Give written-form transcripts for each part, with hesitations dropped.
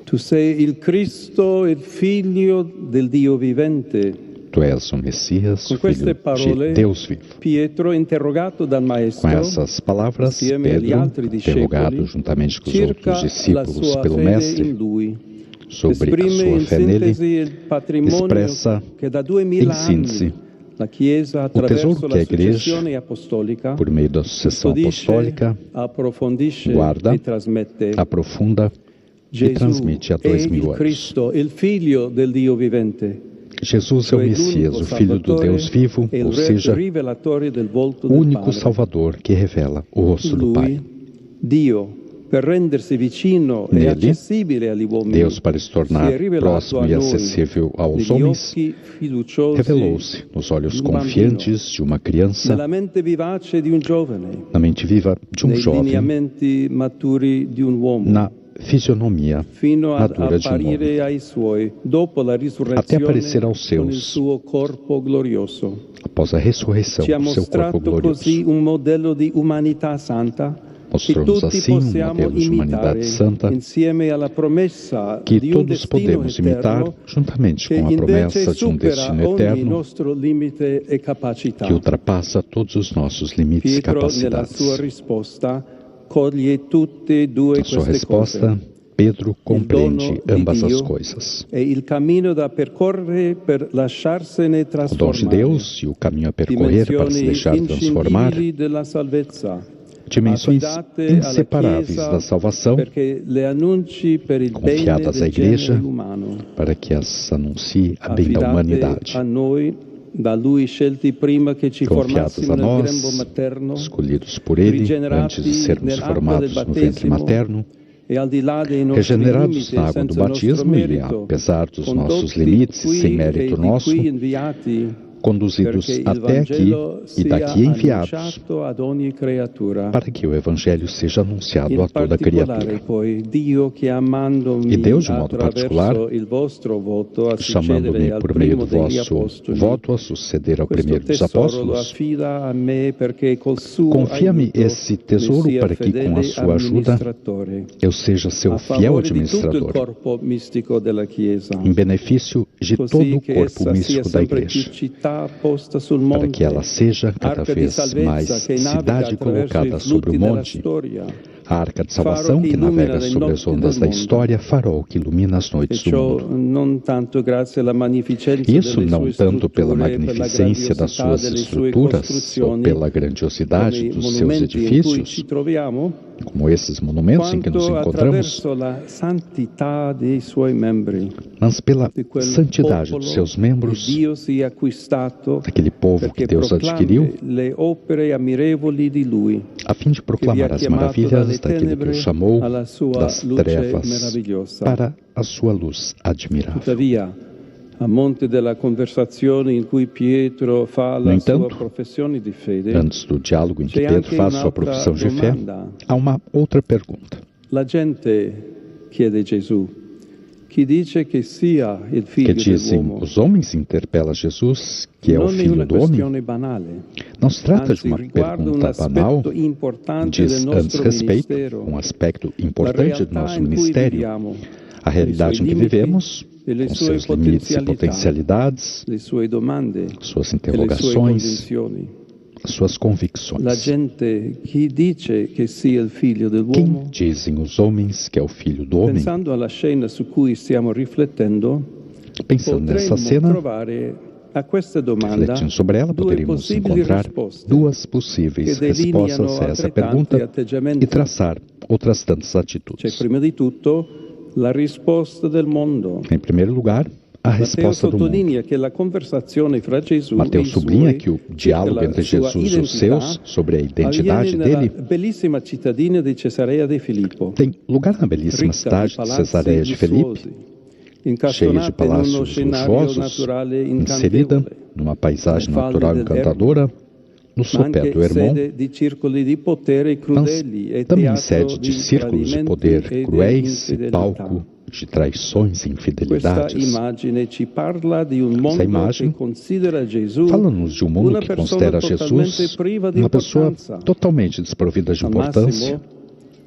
Tu sei il Cristo, il Figlio del Dio vivente. Tu és o Messias, Con Filho queste parole, de Deus vivo. Pietro, interrogato dal Com Maestro, essas palavras, insieme agli Pedro, altri interrogado discepoli, juntamente com os cerca outros la discípulos sua pelo fede Mestre in Lui. sobre a Esprime sua in fé nele, sintesi il patrimonio expressa che da 2000 em síntese anni la Chiesa, o tesouro attraverso que la a Igreja, successione apostolica, por meio da sucessão custodisce, apostólica, approfondisce guarda, e trasmette. aprofunda e Gesù transmite há è 2000 il anos. Cristo, il Figlio del Dio vivente. Jesus é o Messias, o Filho do Deus vivo, ou seja, o único Salvador que revela o rosto do Pai. Lui, Dio, per rendersi vicino e Nele, accessibile agli uomini, Deus, para se tornar si è rivelato próximo a e noi acessível aos negli homens, occhi fiduciosi revelou-se nos olhos di un bambino, confiantes de uma criança, nella mente vivace di un giovane, na mente viva de um nei jovem, lineamenti maturi di un uomo, na fisionomia fino ad madura de um homem, apparire ai suoi dopo la até risurrezione aparecer aos con il seus, suo corpo glorioso. após a ressurreição Ci ha do seu corpo mostrato così glorioso. un modello di umanità santa che Mostrou-nos tutti assim um possiamo modelo de imitare humanidade santa insieme alla promessa que di un todos destino podemos imitar, eterno juntamente che com a invece promessa de um supera destino ogni eterno nostro limite e capacità. que ultrapassa todos os nossos limites e Pietro nella capacidades. sua risposta coglie tutte e due Na sua queste resposta, cose. Pedro compreende Il dono ambas di as Dio coisas. è il cammino da percorrere per lasciarsene O dom de trasformare. Deus e o caminho a percorrer para se Dimensioni deixar transformar, inscindibili della salvezza, dimensões affidate alla inseparáveis Chiesa da salvação, perché le annunci per il bene confiadas à del Igreja, genere umano, para que as anuncie a bem da affidate humanidade. a noi, da Lui scelti prima che ci Confiadas formassimo a nel grembo nós, materno, escolhidos por Ele, antes de sermos nell'acqua formados del no ventre battesimo, materno, e al di là dei nostri regenerados limiti na e água do senza il nostro batismo e, merito, apesar dos nossos condotti limites, qui sem e mérito di nosso, qui inviati, conduzidos perché il até aqui Vangelo e daqui sia enviados, annunciato ad ogni creatura. para que o Evangelho seja anunciado In a toda particolare criatura. poi Dio chiamandomi E Deus, de modo particular, attraverso il vostro voto a chamando-me succedere al por meio primo do degli vosso apostoli. voto a suceder ao Questo primeiro dos tesoro lo apóstolos, affida a me perché col suo confia-me aiuto esse tesouro mi sia para que, com a fedele sua ajuda, amministratore eu seja seu a fiel favore di tutto il administrador, corpo mistico della Chiesa, em benefício de todo così o che corpo essa sia místico da sempre più Igreja, città posta sul para monte, que ela seja cada arca di vez salvezza mais che naviga cidade attraverso colocada i sobre o flutti della monte, storia, a arca de salvação que navega sobre as ondas da história, farol que ilumina as e noites do ciò mundo. non tanto grazie alla magnificenza Isso delle não sue tanto pela strutture, per la magnificência das grandiosità suas delle sue estruturas ou costruzioni, pela grandiosidade come i dos seus monumenti in cui ci edifícios, troviamo, como esses monumentos em que nos quanto encontramos, attraverso la santità dei suoi membri, mas pela di quel santidade popolo dos seus che membros, Dio si è acquistato daquele povo que perché Deus adquiriu, proclami le opere ammirevoli di Lui, a fim de proclamar as maravilhas daquele que o chamou alla sua das luce trevas meravigliosa. para a sua luz admirável. Tuttavia, a monte della conversazione in cui Pietro fa la sua entanto, professione di fede, Antes do diálogo em que c'è Pedro anche faz sua un'altra profissão de fé, domanda. há uma outra pergunta. La gente chiede Gesù, chi dice che sia il Que figlio dizem, dell'uomo? os homens interpela Jesus, que é o Non è Filho una do Homem. questione banale, Não se trata de anzi uma riguarda un pergunta banal, aspetto importante diz del antes nostro respeito, ministero, um aspecto la importante do realtà nosso in cui ministério, viviamo, a realidade em que vivemos, e le com sue seus limites e potencialidades, le sue domande suas e le sue interrogações, convinzioni. suas La convicções. gente, chi dice che sia il figlio Quem dell'uomo, dizem os homens que é o Filho do Homem? pensando alla scena su cui stiamo riflettendo, Pensando nessa potremmo cena, trovare a questa domanda refletindo sobre ela, due poderíamos possibili encontrar risposte duas possíveis che delineano respostas a essa altrettanti pergunta atteggiamenti. e traçar outras tantas C'è atitudes. prima di tutto la risposta del mondo. Em primeiro lugar, a Matteo resposta do mundo. sottolinea che la conversazione fra Gesù Mateus e i sublinha suoi que o circa diálogo la entre sua Jesus e os identità seus sobre a identidade avviene nella dele bellissima cittadina di Cesarea di Filippo, tem lugar na belíssima ricca di cidade de palazzi Cesareia de Felipe, lussuosi, cheia de incastonata in uno palácios scenario luxuosos, naturale inserida incantevole, numa paisagem Le falde natural del encantadora, no ma sopé anche do Hermon, sede di circoli di potere crudeli e também teatro sede de di círculos de tradimenti poder e di cruéis e infidelità. palco de traições e Questa infidelidades. immagine ci parla di un mondo imagem che considera Gesù Fala-nos de um mundo una que persona considera totalmente Jesus priva di uma pessoa importanza, totalmente desprovida de al importância, massimo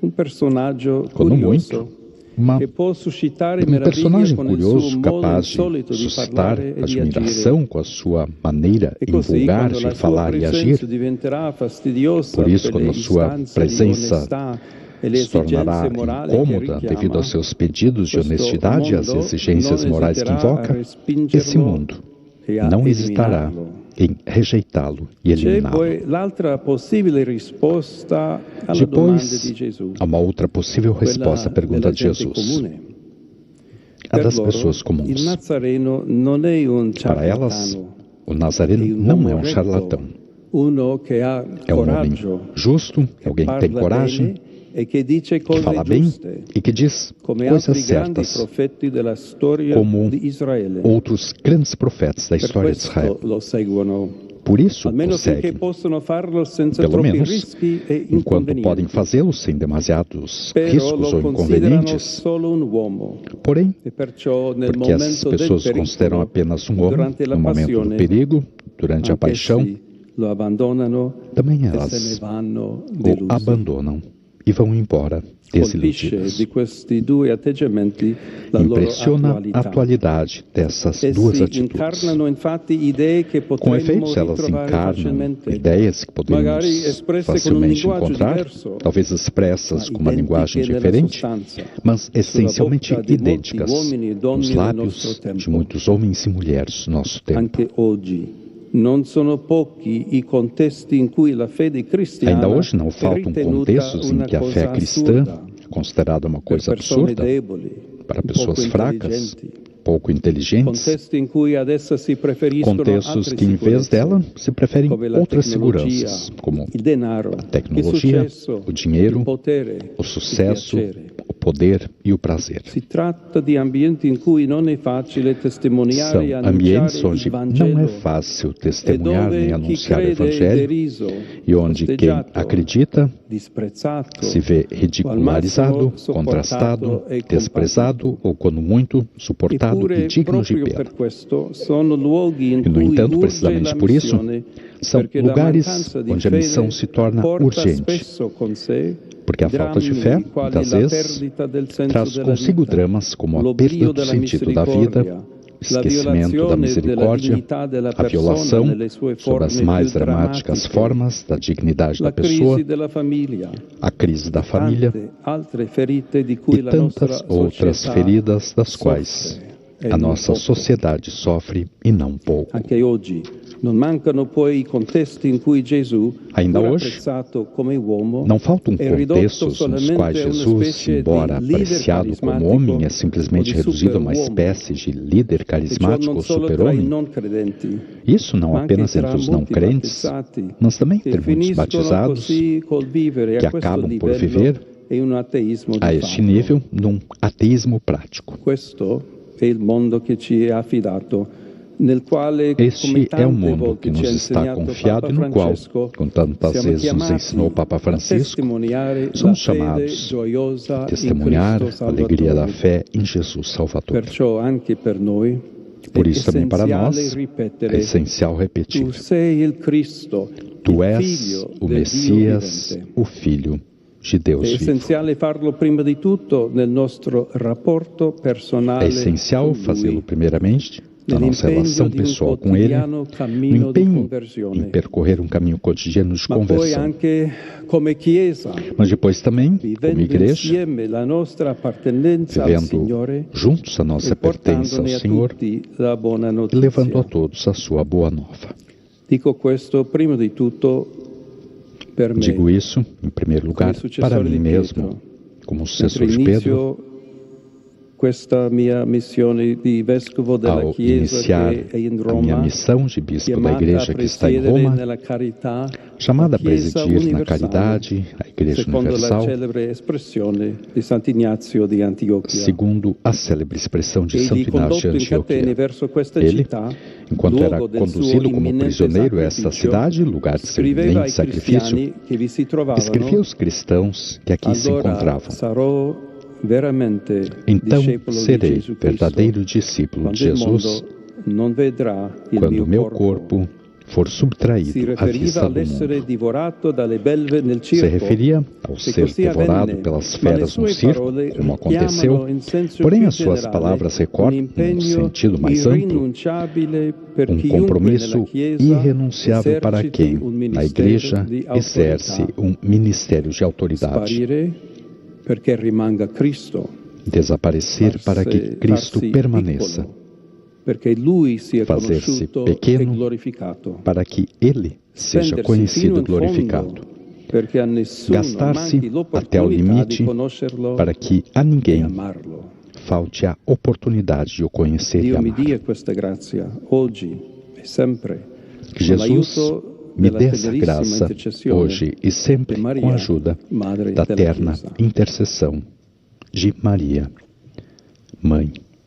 un personaggio quando curioso muito, um personagem curioso capaz de suscitar admiração com a sua maneira invulgar de falar e agir. Por isso, quando a sua presença se tornará incômoda devido aos seus pedidos de honestidade e às exigências morais que invoca, esse mundo não hesitará em rejeitá-lo e eliminá-lo. Depois, há uma outra possível resposta à pergunta de Jesus. A das pessoas comuns. Para elas, o Nazareno não é um charlatão. É um homem justo, alguém que tem coragem, que fala bem e que diz coisas certas, como outros grandes profetas da história de Israel. Por isso o seguem, pelo menos enquanto podem fazê-lo sem demasiados riscos ou inconvenientes. Porém, porque as pessoas o consideram apenas um homem no momento do perigo, durante a paixão, também elas o abandonam e vão embora desiludidas. Impressiona a atualidade dessas duas atitudes. Com efeito, elas encarnam ideias que podemos facilmente encontrar, talvez expressas com uma linguagem diferente, mas essencialmente idênticas nos lábios de muitos homens e mulheres do nosso tempo. Ainda hoje não faltam contextos em que a fé cristã é considerada uma coisa absurda para pessoas fracas, pouco inteligentes, contextos que, em vez dela, se preferem outras seguranças, como a tecnologia, o dinheiro, o sucesso, o poder e o prazer. São ambientes onde não é fácil testemunhar nem anunciar o Evangelho e onde quem acredita se vê ridicularizado, contrastado, desprezado ou, quando muito, suportado e digno de pena. E, no entanto, precisamente por isso, são lugares onde a missão se torna urgente, porque a falta de fé, muitas vezes, traz consigo dramas como a perda do sentido da vida, o esquecimento da misericórdia, a violação, sob as mais dramáticas formas, da dignidade da pessoa, a crise da família e tantas outras feridas das quais a nossa sociedade sofre e não pouco. Ainda hoje, não faltam contextos nos quais Jesus, embora apreciado como homem, é simplesmente reduzido a uma espécie de líder carismático ou super-homem. Isso não apenas entre os não crentes, mas também entre muitos batizados que acabam por viver a este nível num ateísmo prático. Este é o mundo que nos está confiado e no qual, com tantas vezes nos ensinou o Papa Francisco, somos chamados a testemunhar a alegria da fé em Jesus Salvador. Por isso também para nós é essencial repetir: Tu és o Messias, o Filho de Deus vivo. É essencial fazê-lo primeiramente na nossa relação pessoal com Ele, no empenho em percorrer um caminho cotidiano de conversão. Mas depois também, como igreja, vivendo juntos a nossa pertença ao Senhor e levando a todos a sua boa nova. Digo isso, em primeiro lugar, para mim mesmo, como sucessor de Pedro, ao iniciar a minha missão de bispo da igreja que está em Roma, chamada a presidir na caridade a Igreja Universal, segundo a célebre expressão de Santo Inácio de Antioquia. Ele, enquanto era conduzido como prisioneiro a esta cidade, lugar de servilente sacrifício, escrevia aos cristãos que aqui se encontravam: Então serei verdadeiro discípulo de Jesus quando meu corpo for subtraído à vista do mundo. Se referia ao ser devorado pelas feras no circo, como aconteceu, porém as suas palavras recordam, num sentido mais amplo, um compromisso irrenunciável para quem, na Igreja, exerce um ministério de autoridade. Desaparecer para que Cristo permaneça. Fazer-se pequeno para que Ele seja conhecido e glorificado. Gastar-se até ao limite para que a ninguém falte a oportunidade de o conhecer e amar. Que Jesus me dê essa graça hoje e sempre com a ajuda da terna intercessão de Maria, Mãe